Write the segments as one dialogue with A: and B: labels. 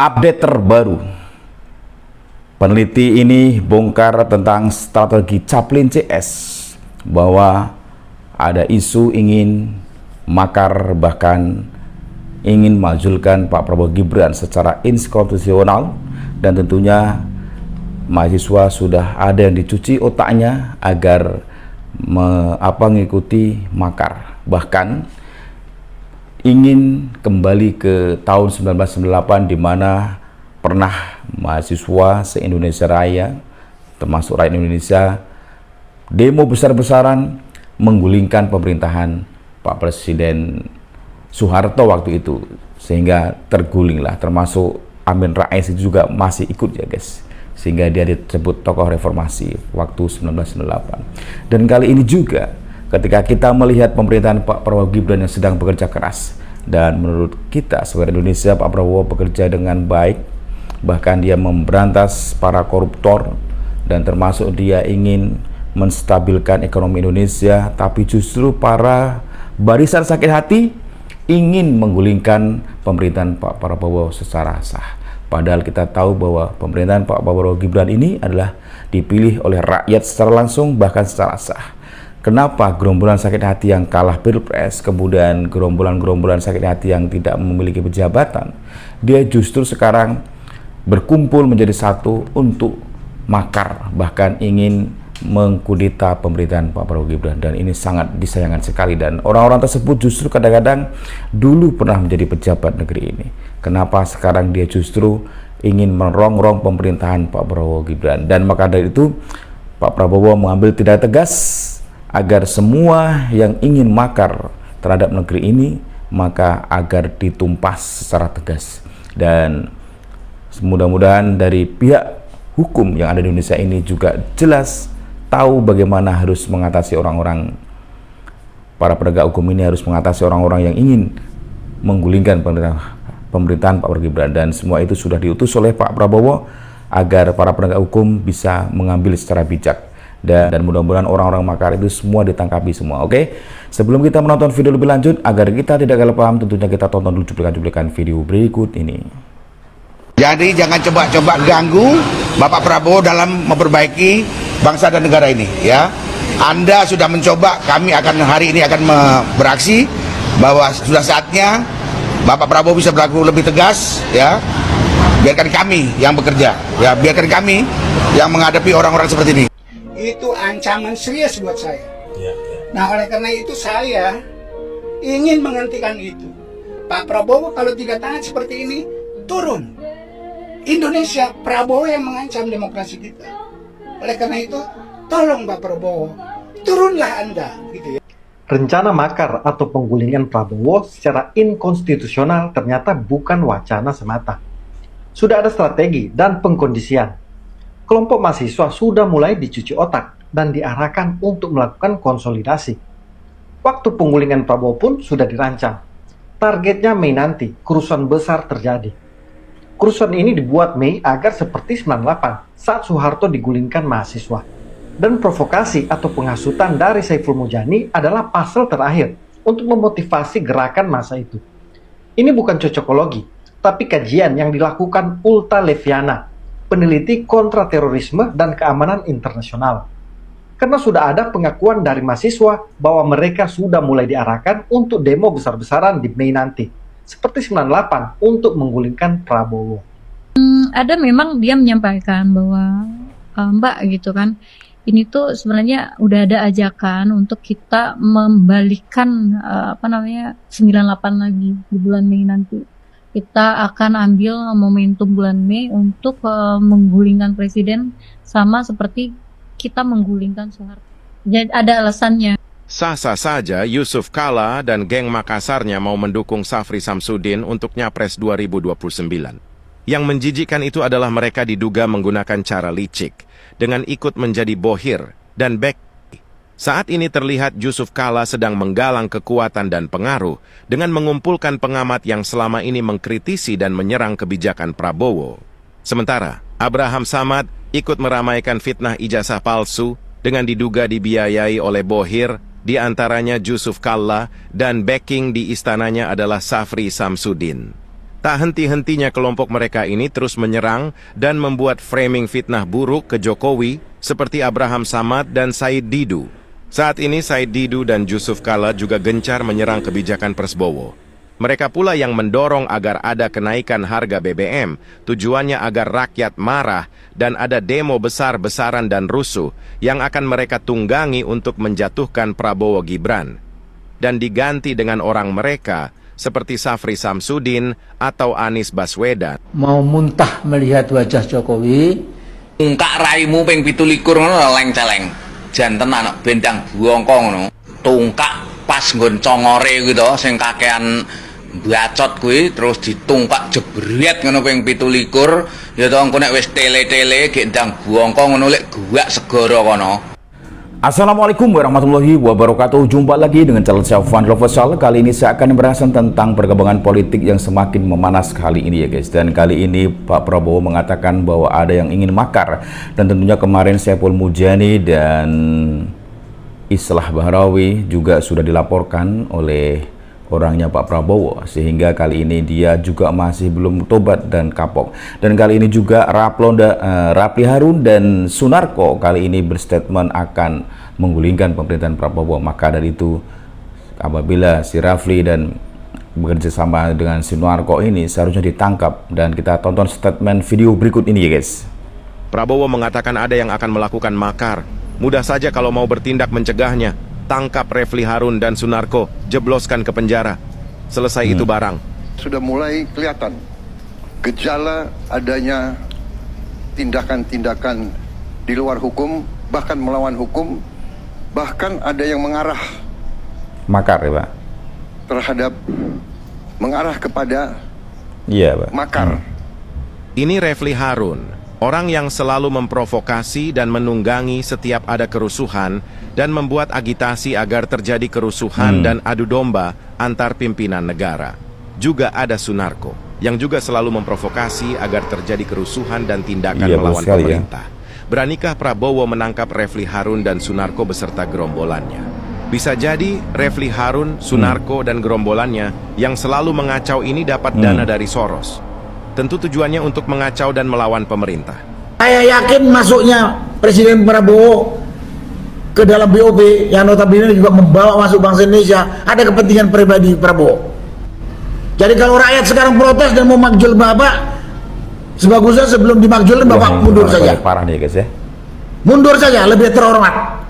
A: Update terbaru, peneliti ini bongkar tentang strategi Caplin CS bahwa ada isu ingin makar, bahkan ingin majulkan Pak Prabowo Gibran secara inkonstitusional, dan tentunya mahasiswa sudah ada yang dicuci otaknya agar mengikuti makar, bahkan ingin kembali ke tahun 1998 di mana pernah mahasiswa se-Indonesia Raya, termasuk rakyat Indonesia, demo besar-besaran menggulingkan pemerintahan Pak Presiden Soeharto waktu itu, sehingga tergulinglah, termasuk Amin Rais itu juga masih ikut ya guys, sehingga dia disebut tokoh reformasi waktu 1998. Dan kali ini juga ketika kita melihat pemerintahan Pak Prabowo Gibran yang sedang bekerja keras, dan menurut kita sebagai Indonesia, Pak Prabowo bekerja dengan baik, bahkan dia memberantas para koruptor, dan termasuk dia ingin menstabilkan ekonomi Indonesia, tapi justru para barisan sakit hati ingin menggulingkan pemerintahan Pak Prabowo secara sah. Padahal kita tahu bahwa pemerintahan Pak Prabowo Gibran ini adalah dipilih oleh rakyat secara langsung, bahkan secara sah. Kenapa gerombolan sakit hati yang kalah pilpres, kemudian gerombolan sakit hati yang tidak memiliki pejabatan, dia justru sekarang berkumpul menjadi satu untuk makar, bahkan ingin mengkudeta pemerintahan Pak Prabowo Gibran, dan ini sangat disayangkan sekali. Dan orang-orang tersebut justru kadang-kadang dulu pernah menjadi pejabat negeri ini. Kenapa sekarang dia justru ingin merongrong pemerintahan Pak Prabowo Gibran? Dan maka dari itu Pak Prabowo mengambil tindakan tegas agar semua yang ingin makar terhadap negeri ini, maka agar ditumpas secara tegas. Dan mudah-mudahan dari pihak hukum yang ada di Indonesia ini juga jelas tahu bagaimana harus mengatasi orang-orang, para penegak hukum ini harus mengatasi orang-orang yang ingin menggulingkan pemerintahan Pak Prabowo Gibran. Dan semua itu sudah diutus oleh Pak Prabowo agar para penegak hukum bisa mengambil secara bijak, dan mudah-mudahan orang-orang makar itu semua ditangkapi semua. Oke, sebelum kita menonton video lebih lanjut, agar kita tidak gagal paham, tentunya kita tonton dulu cuplikan-cuplikan video berikut ini.
B: Jadi jangan coba-coba ganggu Bapak Prabowo dalam memperbaiki bangsa dan negara ini, ya. Anda sudah mencoba, kami akan hari ini akan beraksi bahwa sudah saatnya Bapak Prabowo bisa berlaku lebih tegas, ya. Biarkan kami yang bekerja, ya. Biarkan kami yang menghadapi orang-orang seperti ini.
C: Itu ancaman serius buat saya. Nah, oleh karena itu saya ingin menghentikan itu. Pak Prabowo kalau tiga tangan seperti ini, turun. Indonesia, Prabowo yang mengancam demokrasi kita. Oleh karena itu, tolong Pak Prabowo, turunlah Anda, gitu ya.
D: Rencana makar atau penggulingan Prabowo secara inkonstitusional ternyata bukan wacana semata. Sudah ada strategi dan pengkondisian. Kelompok mahasiswa sudah mulai dicuci otak dan diarahkan untuk melakukan konsolidasi. Waktu penggulingan Prabowo pun sudah dirancang. Targetnya Mei nanti, kerusuhan besar terjadi. Kerusuhan ini dibuat Mei agar seperti 98 saat Soeharto digulingkan mahasiswa. Dan provokasi atau penghasutan dari Saiful Mujani adalah pasal terakhir untuk memotivasi gerakan masa itu. Ini bukan cocokologi, tapi kajian yang dilakukan Ulta Leviana, peneliti kontraterorisme dan keamanan internasional. Karena sudah ada pengakuan dari mahasiswa bahwa mereka sudah mulai diarahkan untuk demo besar-besaran di Mei nanti, seperti 98 untuk menggulingkan Prabowo.
E: Ada memang dia menyampaikan bahwa Mbak gitu kan, ini tuh sebenarnya udah ada ajakan untuk kita membalikkan 98 lagi di bulan Mei nanti. Kita akan ambil momentum bulan Mei untuk menggulingkan presiden, sama seperti kita menggulingkan Soeharto. Jadi ada alasannya.
F: Sah-sah saja Yusuf Kalla dan geng Makassarnya mau mendukung Safri Samsudin untuk Nyapres 2029. Yang menjijikan itu adalah mereka diduga menggunakan cara licik dengan ikut menjadi bohir dan back. Saat ini terlihat Yusuf Kalla sedang menggalang kekuatan dan pengaruh dengan mengumpulkan pengamat yang selama ini mengkritisi dan menyerang kebijakan Prabowo. Sementara Abraham Samad ikut meramaikan fitnah ijazah palsu dengan diduga dibiayai oleh bohir, di antaranya Yusuf Kalla, dan backing di istananya adalah Safri Samsudin. Tak henti-hentinya kelompok mereka ini terus menyerang dan membuat framing fitnah buruk ke Jokowi seperti Abraham Samad dan Said Didu. Saat ini Said Didu dan Yusuf Kala juga gencar menyerang kebijakan Prabowo. Mereka pula yang mendorong agar ada kenaikan harga BBM, tujuannya agar rakyat marah dan ada demo besar-besaran dan rusuh yang akan mereka tunggangi untuk menjatuhkan Prabowo Gibran. Dan diganti dengan orang mereka, seperti Safri Samsudin atau Anies Baswedan.
G: Mau muntah melihat wajah Jokowi.
H: Tungkak raimu ping 17 ngono leng-celeng. Jan tenan bentang buangko ngono. Tungkak pas nggon congore gitu sing kakean bacot kuwi terus ditungkak jebret ngono ping 17 ya to engko nek wis tele-tele gek ndang buangko ngono lek guwak segara kono.
A: Assalamualaikum warahmatullahi wabarakatuh. Jumpa lagi dengan channel saya Van Lovesal. Kali ini saya akan membahas tentang perkembangan politik yang semakin memanas kali ini ya guys. Dan kali ini Pak Prabowo mengatakan bahwa ada yang ingin makar. Dan tentunya kemarin Saiful Mujani dan Islah Bahrawi juga sudah dilaporkan oleh orangnya Pak Prabowo, sehingga kali ini dia juga masih belum tobat dan kapok. Dan kali ini juga Rapli Harun dan Sunarko kali ini berstatement akan menggulingkan pemerintahan Prabowo. Maka dari itu apabila si Rapli dan bekerja sama dengan Sunarko ini seharusnya ditangkap, dan kita tonton statement video berikut ini ya guys.
F: Prabowo mengatakan ada yang akan melakukan makar. Mudah saja kalau mau bertindak mencegahnya. Tangkap Rapli Harun dan Sunarko, jebloskan ke penjara. Selesai itu barang.
I: Sudah mulai kelihatan gejala adanya tindakan-tindakan di luar hukum, bahkan melawan hukum, bahkan ada yang mengarah
A: Makar ya Pak?
I: Terhadap mengarah kepada
A: Pak.
I: Makar.
F: Ini Rapli Harun, orang yang selalu memprovokasi dan menunggangi setiap ada kerusuhan dan membuat agitasi agar terjadi kerusuhan dan adu domba antar pimpinan negara. Juga ada Sunarko, yang juga selalu memprovokasi agar terjadi kerusuhan dan tindakan melawan pemerintah. Beranikah Prabowo menangkap Rapli Harun dan Sunarko beserta gerombolannya? Bisa jadi Rapli Harun, Sunarko, dan gerombolannya yang selalu mengacau ini dapat dana dari Soros. Tentu tujuannya untuk mengacau dan melawan pemerintah.
J: Saya yakin masuknya Presiden Prabowo ke dalam BOP yang notabene juga membawa masuk bangsa Indonesia ada kepentingan pribadi Prabowo. Jadi kalau rakyat sekarang protes dan mau makjul Bapak, sebagusnya sebelum dimakjulin Bapak mundur saja.
A: Parah nih guys ya.
J: Mundur saja, lebih terhormat.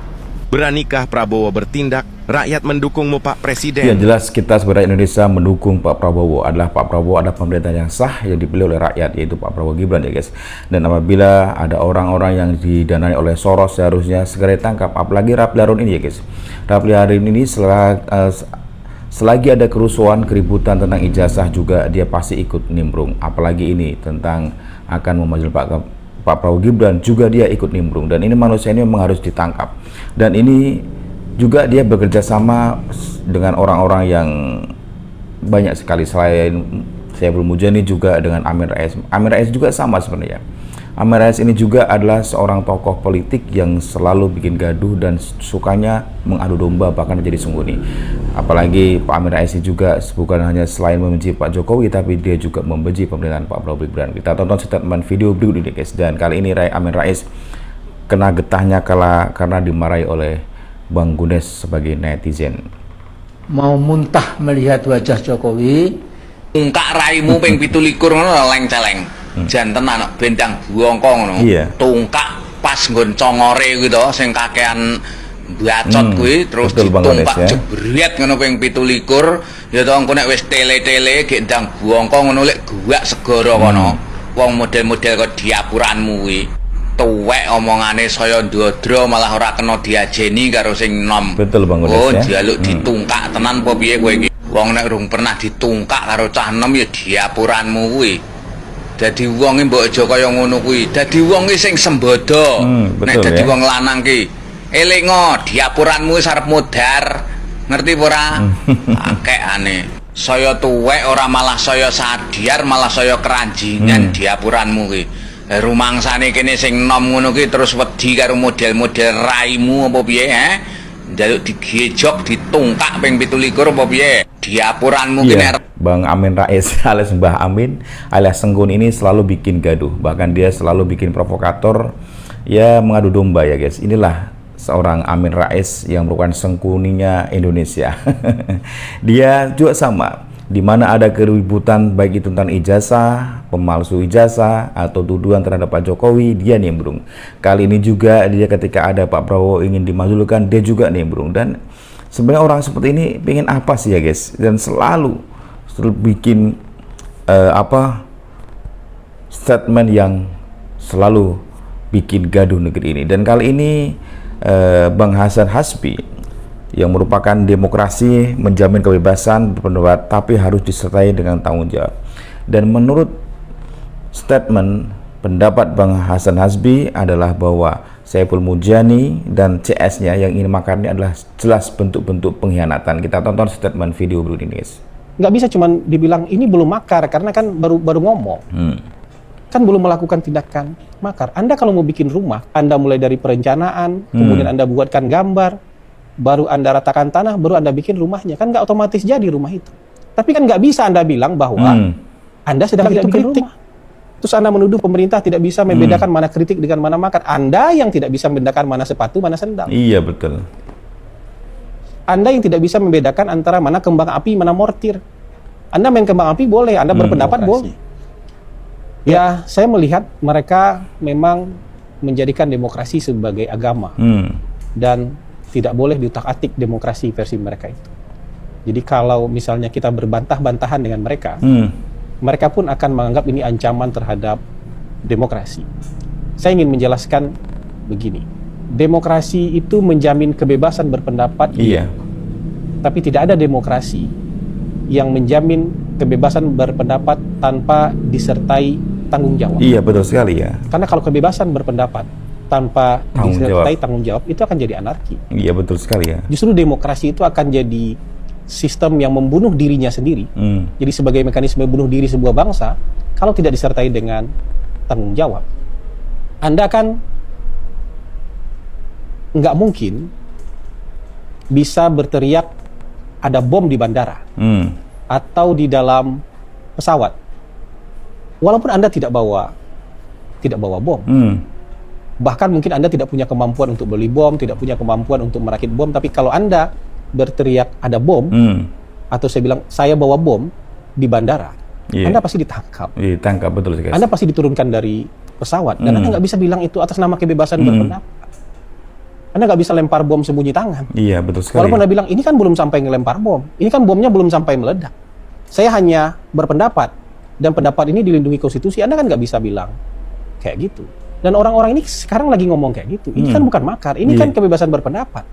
F: Beranikah Prabowo bertindak? Rakyat mendukungmu Pak Presiden.
A: Yang jelas kita sebagai Indonesia mendukung Pak Prabowo. Pak Prabowo ada pemerintahan yang sah yang dipilih oleh rakyat, yaitu Pak Prabowo Gibran ya guys. Dan apabila ada orang-orang yang didanai oleh Soros seharusnya segera ditangkap. Apalagi Rapli Harun ini ya guys. Rapli Harun ini selagi ada kerusuhan, keributan tentang ijazah juga dia pasti ikut nimbrung. Apalagi ini tentang akan memanggil Pak Prabowo Gibran juga dia ikut nimbrung. Dan ini manusia ini memang harus ditangkap. Dan ini juga dia bekerja sama dengan orang-orang yang banyak sekali selain Saiful Mujani, juga dengan Amin Rais. Amin Rais juga sama sebenarnya. Amin Rais ini juga adalah seorang tokoh politik yang selalu bikin gaduh dan sukanya mengadu domba, bahkan jadi sembunyi. Apalagi Pak Amin Rais ini juga bukan hanya selain membenci Pak Jokowi, tapi dia juga membenci pemerintahan Pak Prabowo Gibran. Kita tonton statement video berikut ini guys. Dan kali ini Amin Rais kena getahnya karena dimarahi oleh Bang Gunes sebagai netizen.
G: Mau muntah melihat wajah Jokowi.
H: Tungkak raimu ping 17 ngono leng-celeng. Jan tenan bentang buangko ngono. Tungkak pas nggon congore gitu sing kakean bacot kuwi terus ditungkak jebret ngono ping 17 ya to engko nek wis tele-tele gek ndang buangko ngono lek guwak segara kono. Wong model-model kok diapuranmu kuwi. Tuwek omongane saya ndodro malah ora kena diajeni karo sing nom.
A: Betul Bang Gunes
H: ya.
A: Dialuk
H: ditungkak tenan apa piye kowe iki? Wong nek rung pernah ditungkak karo cah nom ya diapuranmu kuwi. Dadi wong mbok aja kaya ngono kuwi. Dadi wong ki sing sembodo. Nek dadi wong lanang ki elingo diapuranmu wis arep modar. Ngerti apa ora? Akekane. Saya tuwek ora malah saya sadiar, malah saya keranjingan diapuranmu ki. Rumangsane kene sing nom ngono ki terus wedi karo model-model raimu apa piye njaluk digejok ditungkak ping 17 apa piye? Diapuran mungkin
A: Iya, Bang Amin Rais alias Mbah Amin alias Senggun ini selalu bikin gaduh, bahkan dia selalu bikin provokator, ya mengadu domba ya guys. Inilah seorang Amin Rais yang merupakan sengkuninya Indonesia. Dia juga sama, di mana ada keributan baik itu tentang ijazah, pemalsu ijazah atau tuduhan terhadap Pak Jokowi, dia nimbrung. Kali ini juga dia ketika ada Pak Prabowo ingin dimajukan, dia juga nimbrung. Dan sebenarnya orang seperti ini pengen apa sih ya guys, dan selalu bikin statement yang selalu bikin gaduh negeri ini. Dan kali ini Bang Hasan Hasbi yang merupakan demokrasi menjamin kebebasan berpendapat tapi harus disertai dengan tanggung jawab. Dan menurut statement pendapat Bang Hasan Hasbi adalah bahwa Saiful Mujani dan CS-nya yang ingin makar ini adalah jelas bentuk-bentuk pengkhianatan. Kita tonton statement video berikut ini guys.
K: Nggak bisa cuman dibilang ini belum makar karena kan baru ngomong. Kan belum melakukan tindakan makar. Anda kalau mau bikin rumah, Anda mulai dari perencanaan, kemudian Anda buatkan gambar, baru Anda ratakan tanah, baru Anda bikin rumahnya. Kan nggak otomatis jadi rumah itu. Tapi kan nggak bisa Anda bilang bahwa Anda sedang tidak bikin rumah. Terus Anda menuduh pemerintah tidak bisa membedakan mana kritik dengan mana makar. Anda yang tidak bisa membedakan mana sepatu, mana sendal.
A: Iya, betul.
K: Anda yang tidak bisa membedakan antara mana kembang api, mana mortir. Anda main kembang api boleh, Anda berpendapat boleh. Ya, saya melihat mereka memang menjadikan demokrasi sebagai agama. Dan tidak boleh diutak-atik demokrasi versi mereka itu. Jadi kalau misalnya kita berbantah-bantahan dengan mereka, mereka pun akan menganggap ini ancaman terhadap demokrasi. Saya ingin menjelaskan begini. Demokrasi itu menjamin kebebasan berpendapat,
A: iya.
K: Tapi tidak ada demokrasi yang menjamin kebebasan berpendapat tanpa disertai tanggung jawab.
A: Iya, betul sekali ya.
K: Karena kalau kebebasan berpendapat tanpa disertai tanggung jawab, itu akan jadi anarki.
A: Iya, betul sekali ya.
K: Justru demokrasi itu akan jadi sistem yang membunuh dirinya sendiri. Jadi sebagai mekanisme bunuh diri sebuah bangsa, kalau tidak disertai dengan tanggung jawab, Anda kan nggak mungkin bisa berteriak ada bom di bandara atau di dalam pesawat, walaupun Anda tidak bawa bom. Bahkan mungkin Anda tidak punya kemampuan untuk beli bom, tidak punya kemampuan untuk merakit bom, tapi kalau Anda berteriak ada bom, atau saya bilang saya bawa bom di bandara, Anda pasti ditangkap.
A: Ditangkap, betul sekali.
K: Anda pasti diturunkan dari pesawat, dan Anda nggak bisa bilang itu atas nama kebebasan berpendapat. Anda nggak bisa lempar bom sembunyi tangan.
A: Iya, betul sekali.
K: Walaupun Anda bilang ini kan belum sampai ngelempar bom, ini kan bomnya belum sampai meledak. Saya hanya berpendapat, dan pendapat ini dilindungi konstitusi. Anda kan nggak bisa bilang kayak gitu. Dan orang-orang ini sekarang lagi ngomong kayak gitu. Ini kan bukan makar, ini kan kebebasan berpendapat.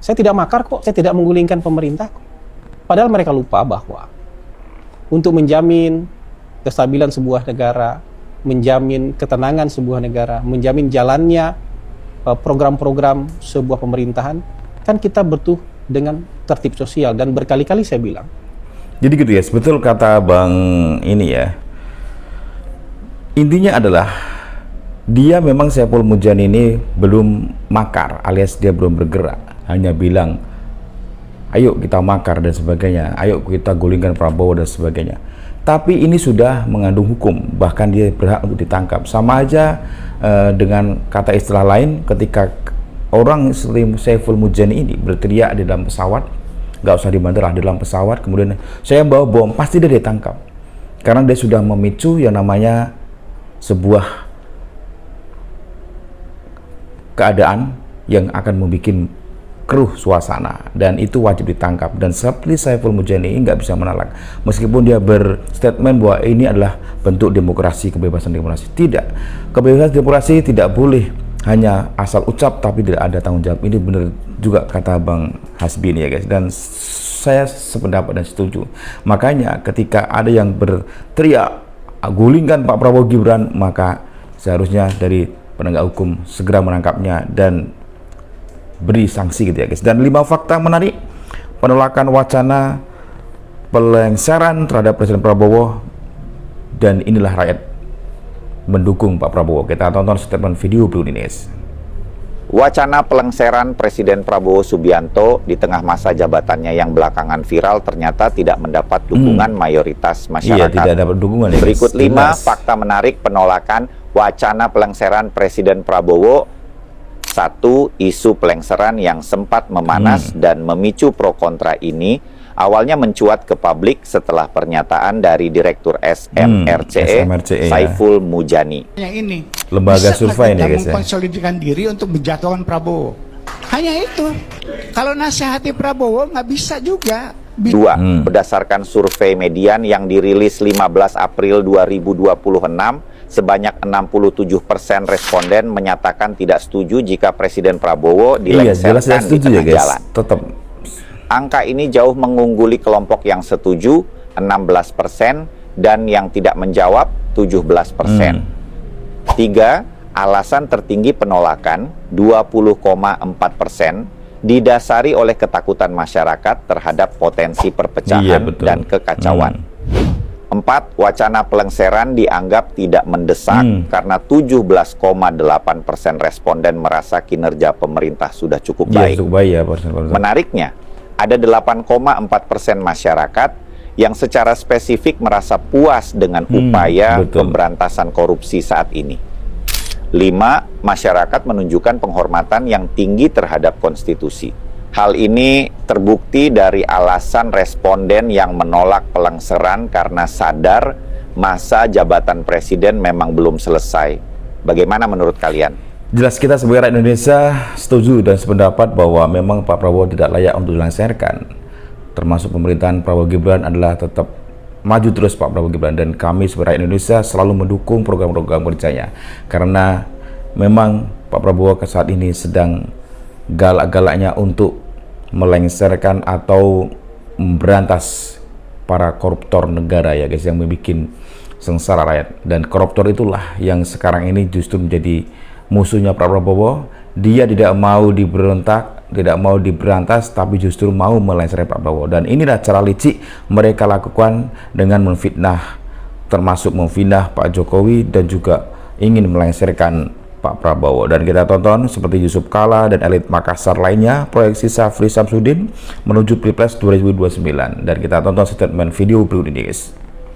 K: Saya tidak makar kok, saya tidak menggulingkan pemerintah kok. Padahal mereka lupa bahwa untuk menjamin kestabilan sebuah negara, menjamin ketenangan sebuah negara, menjamin jalannya program-program sebuah pemerintahan, kan kita butuh dengan tertib sosial. Dan berkali-kali saya bilang.
A: Jadi gitu ya, betul kata Bang ini ya. Intinya adalah dia memang Saiful Mujani ini belum makar, alias dia belum bergerak. Hanya bilang ayo kita makar dan sebagainya, ayo kita gulingkan Prabowo dan sebagainya. Tapi ini sudah mengandung hukum, bahkan dia berhak untuk ditangkap. Sama aja dengan kata istilah lain, ketika orang seperti Saiful Mujani ini berteriak di dalam pesawat, nggak usah di bandara, di dalam pesawat, kemudian saya bawa bom, pasti dia ditangkap. Karena dia sudah memicu yang namanya sebuah keadaan yang akan membuat keruh suasana, dan itu wajib ditangkap. Dan seperti Saiful Mujani nggak bisa menolak, meskipun dia berstatement bahwa ini adalah bentuk demokrasi, kebebasan demokrasi. Tidak, kebebasan demokrasi tidak boleh hanya asal ucap tapi tidak ada tanggung jawab. Ini benar juga kata Bang Hasbi ini ya guys, dan saya sependapat dan setuju. Makanya ketika ada yang berteriak gulingkan Pak Prabowo Gibran, maka seharusnya dari penegak hukum segera menangkapnya dan beri sanksi gitu ya guys. Dan 5 fakta menarik penolakan wacana pelengseran terhadap Presiden Prabowo, dan inilah rakyat mendukung Pak Prabowo. Kita tonton statement video berikut ini guys.
L: Wacana pelengseran Presiden Prabowo Subianto di tengah masa jabatannya yang belakangan viral ternyata tidak mendapat dukungan mayoritas masyarakat.
A: Iya, tidak dapat dukungan. Ya,
L: Berikut 5 fakta menarik penolakan wacana pelengseran Presiden Prabowo. 1. Isu pelengseran yang sempat memanas dan memicu pro kontra ini awalnya mencuat ke publik setelah pernyataan dari Direktur SMRCE, Saiful Mujani.
C: Ini
A: lembaga survei ini guys ya.
C: Mengkonsolidasikan diri untuk menjatuhkan Prabowo. Hanya itu. Kalau nasihati Prabowo nggak bisa juga.
L: 2. Berdasarkan survei median yang dirilis 15 April 2026, sebanyak 67% responden menyatakan tidak setuju jika Presiden Prabowo dilengsarkan di tengah jalan.
A: Tetap.
L: Angka ini jauh mengungguli kelompok yang setuju 16% dan yang tidak menjawab 17%. 3. Alasan tertinggi penolakan 20,4% didasari oleh ketakutan masyarakat terhadap potensi perpecahan dan kekacauan. 4. Wacana pelengseran dianggap tidak mendesak karena 17,8% responden merasa kinerja pemerintah sudah cukup baik. Menariknya, ada 8,4% masyarakat yang secara spesifik merasa puas dengan upaya pemberantasan korupsi saat ini. 5. Masyarakat menunjukkan penghormatan yang tinggi terhadap konstitusi. Hal ini terbukti dari alasan responden yang menolak pelengseran karena sadar masa jabatan presiden memang belum selesai. Bagaimana menurut kalian?
A: Jelas kita sebagai rakyat Indonesia setuju dan sependapat bahwa memang Pak Prabowo tidak layak untuk dilengsarkan. Termasuk pemerintahan Prabowo Gibran adalah tetap maju terus Pak Prabowo Gibran, dan kami sebagai rakyat Indonesia selalu mendukung program-program kerjanya. Karena memang Pak Prabowo saat ini sedang galak-galaknya untuk melengsarkan atau memberantas para koruptor negara ya guys, yang membuat sengsara rakyat. Dan koruptor itulah yang sekarang ini justru menjadi musuhnya Pak Prabowo. Dia tidak mau diberontak, tidak mau diberantas, tapi justru mau melengsarkan Pak Prabowo. Dan inilah cara licik mereka lakukan dengan memfitnah, termasuk memfitnah Pak Jokowi dan juga ingin melengsarkan Pak Prabowo. Dan kita tonton seperti Yusuf Kalla dan elit Makassar lainnya proyeksi Safri Samsudin menuju Pilpres 2029. Dan kita tonton statement video berikut ini guys.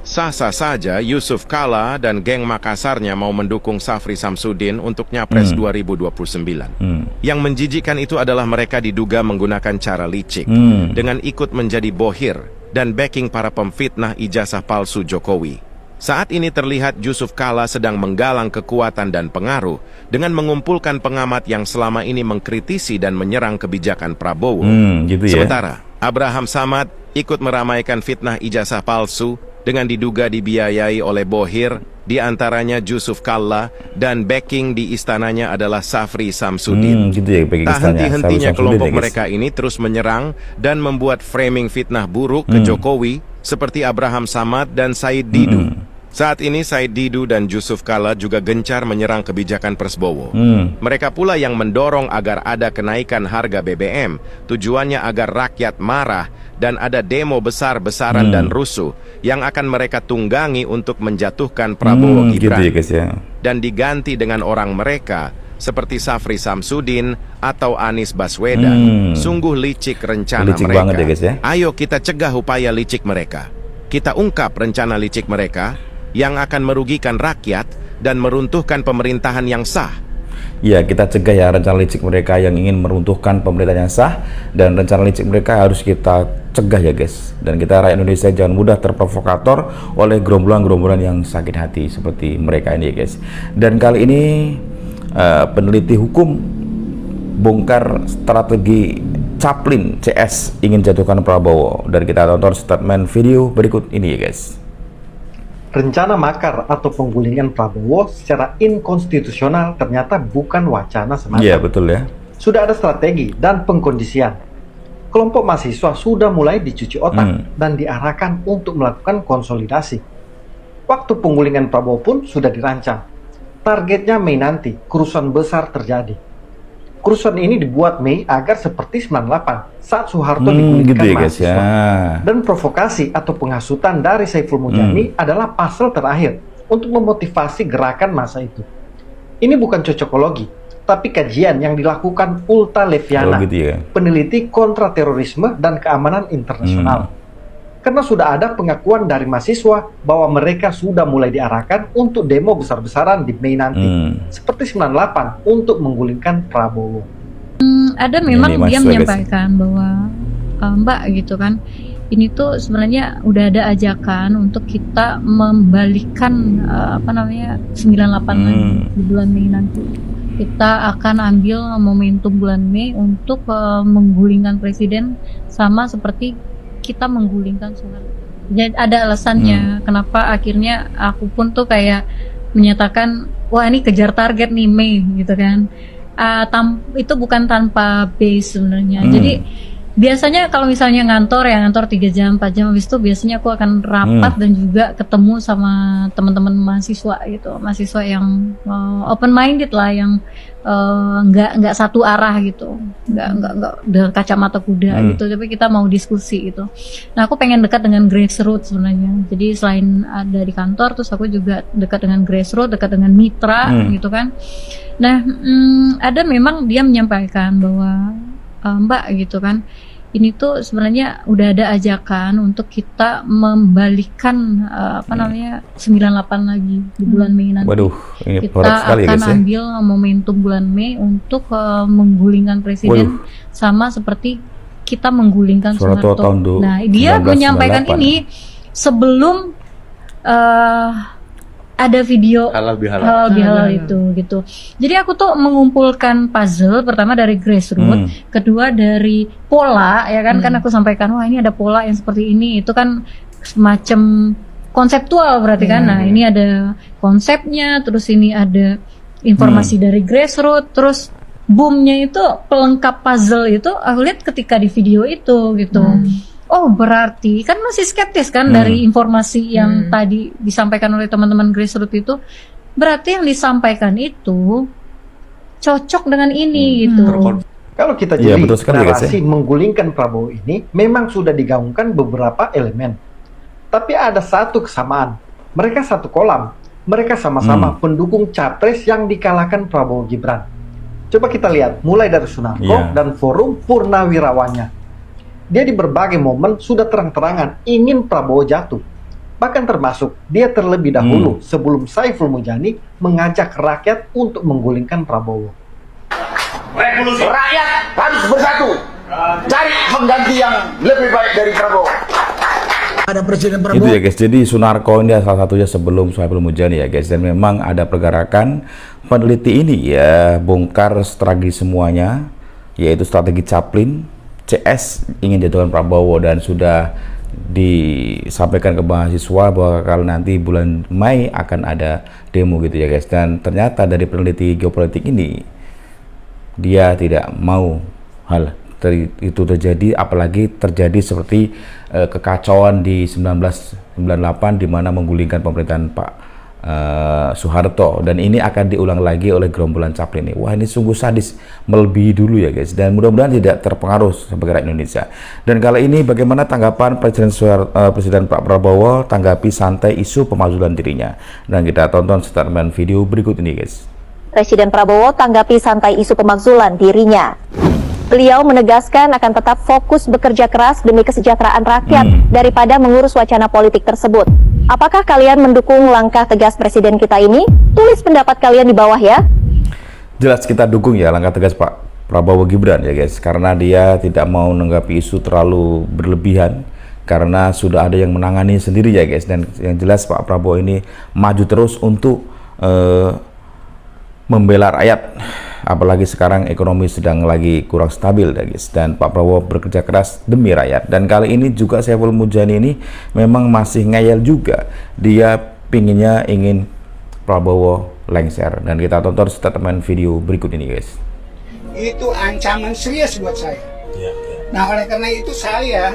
F: Sah-sah saja Yusuf Kalla dan geng Makassarnya mau mendukung Safri Samsudin untuk Nyapres 2029. Yang menjijikan itu adalah mereka diduga menggunakan cara licik dengan ikut menjadi bohir dan backing para pemfitnah ijazah palsu Jokowi. Saat ini terlihat Yusuf Kalla sedang menggalang kekuatan dan pengaruh dengan mengumpulkan pengamat yang selama ini mengkritisi dan menyerang kebijakan Prabowo.
A: Gitu ya.
F: Sementara Abraham Samad ikut meramaikan fitnah ijazah palsu dengan diduga dibiayai oleh bohir, diantaranya Yusuf Kalla, dan backing di istananya adalah Safri Samsudin.
A: Gitu ya,
F: tak henti-hentinya kelompok mereka ini terus menyerang dan membuat framing fitnah buruk ke Jokowi seperti Abraham Samad dan Said Didu. Saat ini Said Didu dan Yusuf Kalla juga gencar menyerang kebijakan Prabowo. Mereka pula yang mendorong agar ada kenaikan harga BBM, tujuannya agar rakyat marah dan ada demo besar-besaran dan rusuh yang akan mereka tunggangi untuk menjatuhkan Prabowo Gibran.
A: Gitu ya guys ya.
F: Dan diganti dengan orang mereka seperti Safri Samsudin atau Anies Baswedan. Sungguh licik rencana mereka.
A: Banget ya guys ya.
F: Ayo kita cegah upaya licik mereka. Kita ungkap rencana licik mereka yang akan merugikan rakyat dan meruntuhkan pemerintahan yang sah.
A: Ya, kita cegah ya rencana licik mereka yang ingin meruntuhkan pemerintahan yang sah, dan rencana licik mereka harus kita cegah ya guys. Dan kita rakyat Indonesia jangan mudah terprovokator oleh gerombolan-gerombolan yang sakit hati seperti mereka ini ya guys. Dan kali ini peneliti hukum bongkar strategi Caplin CS ingin jatuhkan Prabowo. Dan kita tonton statement video berikut ini ya guys.
D: Rencana makar atau penggulingan Prabowo secara inkonstitusional ternyata bukan wacana semata.
A: Iya betul ya.
D: Sudah ada strategi dan pengkondisian. Kelompok mahasiswa sudah mulai dicuci otak dan diarahkan untuk melakukan konsolidasi. Waktu penggulingan Prabowo pun sudah dirancang. Targetnya Mei nanti, kerusuhan besar terjadi. Kerusuhan ini dibuat Mei agar seperti 98 saat Soeharto digulingkan
A: gitu ya guys,
D: mahasiswa.
A: ya.
D: Dan provokasi atau penghasutan dari Saiful Mujani adalah pasal terakhir untuk memotivasi gerakan massa itu. Ini bukan cocokologi, tapi kajian yang dilakukan Ulta Leviana, peneliti kontraterorisme dan keamanan internasional. Karena sudah ada pengakuan dari mahasiswa bahwa mereka sudah mulai diarahkan untuk demo besar-besaran di Mei nanti, seperti 98 untuk menggulingkan Prabowo.
E: Ada memang dia menyampaikan bahwa Mbak gitu kan, ini tuh sebenarnya udah ada ajakan untuk kita membalikkan 98 lagi di bulan Mei nanti. Kita akan ambil momentum bulan Mei untuk menggulingkan presiden sama seperti kita menggulingkan Soeharto. Jadi ada alasannya kenapa akhirnya aku pun tuh kayak menyatakan wah ini kejar target nih Mei gitu kan. Itu bukan tanpa base sebenarnya. Jadi biasanya kalau misalnya ngantor 3 jam 4 jam habis itu biasanya aku akan rapat dan juga ketemu sama teman-teman mahasiswa gitu, mahasiswa yang open minded lah, yang nggak satu arah gitu, nggak dengan kacamata kuda gitu, tapi kita mau diskusi gitu. Nah aku pengen dekat dengan grassroots sebenarnya, jadi selain ada di kantor terus aku juga dekat dengan grassroots, dekat dengan mitra gitu kan. Nah ada memang dia menyampaikan bahwa Mbak gitu kan, ini tuh sebenarnya udah ada ajakan untuk kita membalikkan 98 lagi di bulan Mei nanti.
A: Waduh, ini
E: kita
A: sekali,
E: akan
A: guys,
E: ambil momentum bulan Mei untuk menggulingkan presiden sama seperti kita menggulingkan Soeharto. Nah, dia menyampaikan ini sebelum ada video halal bihalal itu gitu. Jadi aku tuh mengumpulkan puzzle, pertama dari grassroots, kedua dari pola ya kan, kan aku sampaikan wah ini ada pola yang seperti ini, itu kan semacam konseptual berarti kan. Nah ini ada konsepnya, terus ini ada informasi dari grassroots, terus boomnya itu pelengkap puzzle itu aku lihat ketika di video itu gitu. Oh berarti kan masih skeptis kan dari informasi yang tadi disampaikan oleh teman-teman grassroots itu, berarti yang disampaikan itu cocok dengan ini gitu.
D: Kalau kita jeli, narasi menggulingkan Prabowo ini memang sudah digaungkan beberapa elemen, tapi ada satu kesamaan, mereka satu kolam, mereka sama-sama pendukung capres yang dikalahkan Prabowo Gibran. Coba kita lihat mulai dari Sunarko dan forum Purnawirawannya. Dia di berbagai momen sudah terang-terangan ingin Prabowo jatuh. Bahkan termasuk dia terlebih dahulu sebelum Saiful Mujani mengajak rakyat untuk menggulingkan Prabowo.
B: Revolusi. Rakyat harus bersatu. Cari pengganti yang lebih baik dari Prabowo.
J: Ada Presiden Prabowo.
A: Itu ya guys, jadi Sunarko ini salah satunya sebelum Saiful Mujani ya guys. Dan memang ada pergerakan peneliti ini ya, bongkar strategi semuanya, yaitu strategi Chaplin. CS ingin jatuhkan Prabowo, dan sudah disampaikan ke mahasiswa bahwa kalau nanti bulan Mei akan ada demo gitu ya guys. Dan ternyata dari peneliti geopolitik ini dia tidak mau hal itu terjadi, apalagi terjadi seperti kekacauan di 1998 di mana menggulingkan pemerintahan Pak Soeharto, dan ini akan diulang lagi oleh gerombolan Chaplin ini. Wah ini sungguh sadis, melebihi dulu ya guys, dan mudah-mudahan tidak terpengaruh sebagai rakyat Indonesia. Dan kali ini bagaimana tanggapan Presiden Pak Prabowo tanggapi santai isu pemakzulan dirinya, dan kita tonton statement video berikut ini guys.
M: Presiden Prabowo tanggapi santai isu pemakzulan dirinya. Beliau menegaskan akan tetap fokus bekerja keras demi kesejahteraan rakyat daripada mengurus wacana politik tersebut. Apakah kalian mendukung langkah tegas presiden kita ini? Tulis pendapat kalian di bawah ya.
A: Jelas kita dukung ya langkah tegas Pak Prabowo Gibran ya guys, karena dia tidak mau menanggapi isu terlalu berlebihan, karena sudah ada yang menangani sendiri ya guys. Dan yang jelas Pak Prabowo ini maju terus untuk membela rakyat, apalagi sekarang ekonomi sedang lagi kurang stabil ya guys, dan Pak Prabowo bekerja keras demi rakyat. Dan kali ini juga Saiful Mujani ini memang masih ngeyel juga, dia ingin Prabowo lengser, dan kita tonton statement video berikut ini guys.
C: Itu ancaman serius buat saya. Nah oleh karena itu saya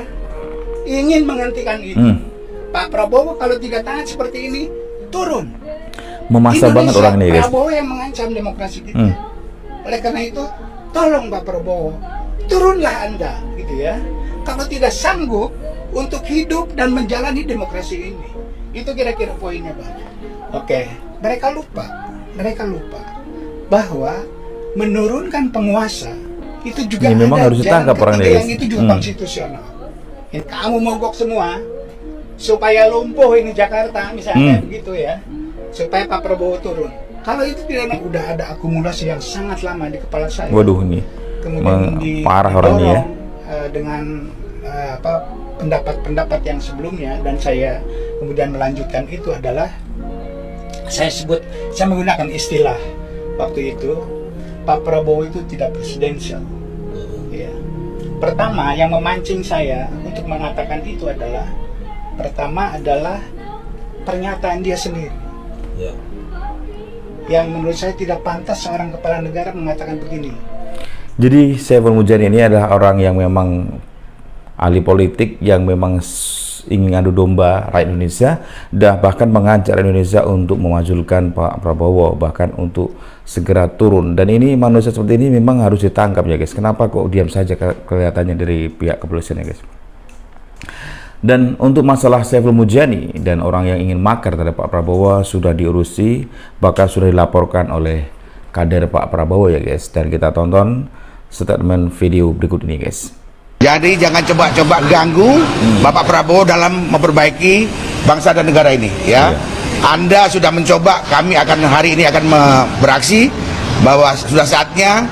C: ingin menghentikan itu. Pak Prabowo kalau 3 tangan seperti ini turun.
A: Memaksa banget orang ini guys.
C: Prabowo yang mengancam demokrasi kita. Oleh karena itu, tolong Pak Prabowo, turunlah Anda, gitu ya. Kalau tidak sanggup untuk hidup dan menjalani demokrasi ini, itu kira-kira poinnya Pak. Oke, mereka lupa bahwa menurunkan penguasa itu juga
A: ini memang
C: ada
A: harus
C: jalan
A: ditangkap orang
C: ketiga
A: ini,
C: yang itu juga konstitusional. Ya, kamu mogok semua supaya lumpuh ini Jakarta misalnya begitu ya, supaya Pak Prabowo turun. Kalau itu tidak udah ada akumulasi yang sangat lama di kepala saya.
A: Waduh, ini
C: kemudian
A: parah orangnya ya.
C: Dengan pendapat-pendapat yang sebelumnya, dan saya kemudian melanjutkan itu adalah saya menggunakan istilah waktu itu, Pak Prabowo itu tidak presidensial. Ya. Pertama yang memancing saya untuk mengatakan itu adalah pernyataan dia sendiri. Ya. Yang menurut saya tidak pantas seorang kepala negara mengatakan begini.
A: Jadi Saiful Mujani ini adalah orang yang memang ahli politik yang memang ingin adu domba rakyat Indonesia, dan bahkan mengajak Indonesia untuk memajulkan Pak Prabowo, bahkan untuk segera turun. Dan ini manusia seperti ini memang harus ditangkap ya guys. Kenapa kok diam saja kelihatannya dari pihak kepolisian ya guys. Dan untuk masalah Saiful Mujani dan orang yang ingin makar terhadap Pak Prabowo sudah diurusi, bahkan sudah dilaporkan oleh kader Pak Prabowo ya guys. Dan kita tonton statement video berikut ini guys.
B: Jadi jangan coba-coba ganggu Bapak Prabowo dalam memperbaiki bangsa dan negara ini ya. Anda sudah mencoba, kami akan hari ini akan beraksi bahwa sudah saatnya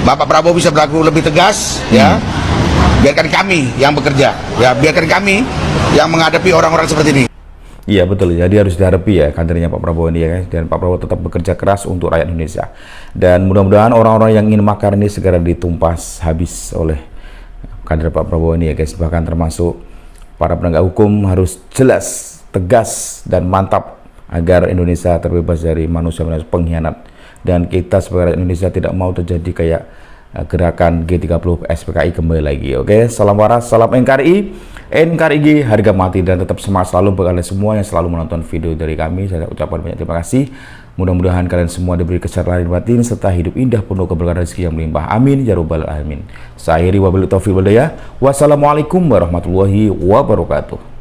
B: Bapak Prabowo bisa berlaku lebih tegas ya. Biarkan kami yang bekerja ya, biarkan kami yang menghadapi orang-orang seperti ini.
A: Iya betul, jadi harus dihadapi ya kadernya Pak Prabowo ini ya guys. Dan Pak Prabowo tetap bekerja keras untuk rakyat Indonesia. Dan mudah-mudahan orang-orang yang ingin makar ini segera ditumpas habis oleh kader Pak Prabowo ini ya guys. Bahkan termasuk para penegak hukum harus jelas, tegas, dan mantap agar Indonesia terbebas dari manusia-manusia pengkhianat. Dan kita sebagai rakyat Indonesia tidak mau terjadi kayak gerakan G30 SPKI kembali lagi. Oke, salam waras, salam NKRI, NKRIG, harga mati, dan tetap semangat selalu bagi kalian semua yang selalu menonton video dari kami. Saya ucapkan banyak terima kasih. Mudah-mudahan kalian semua diberi kesehatan batin serta hidup indah penuh keberkahan rezeki yang melimpah. Amin ya rabbal alamin. Saya akhiri wabillahi taufiq wal hidayah. Wassalamualaikum warahmatullahi wabarakatuh.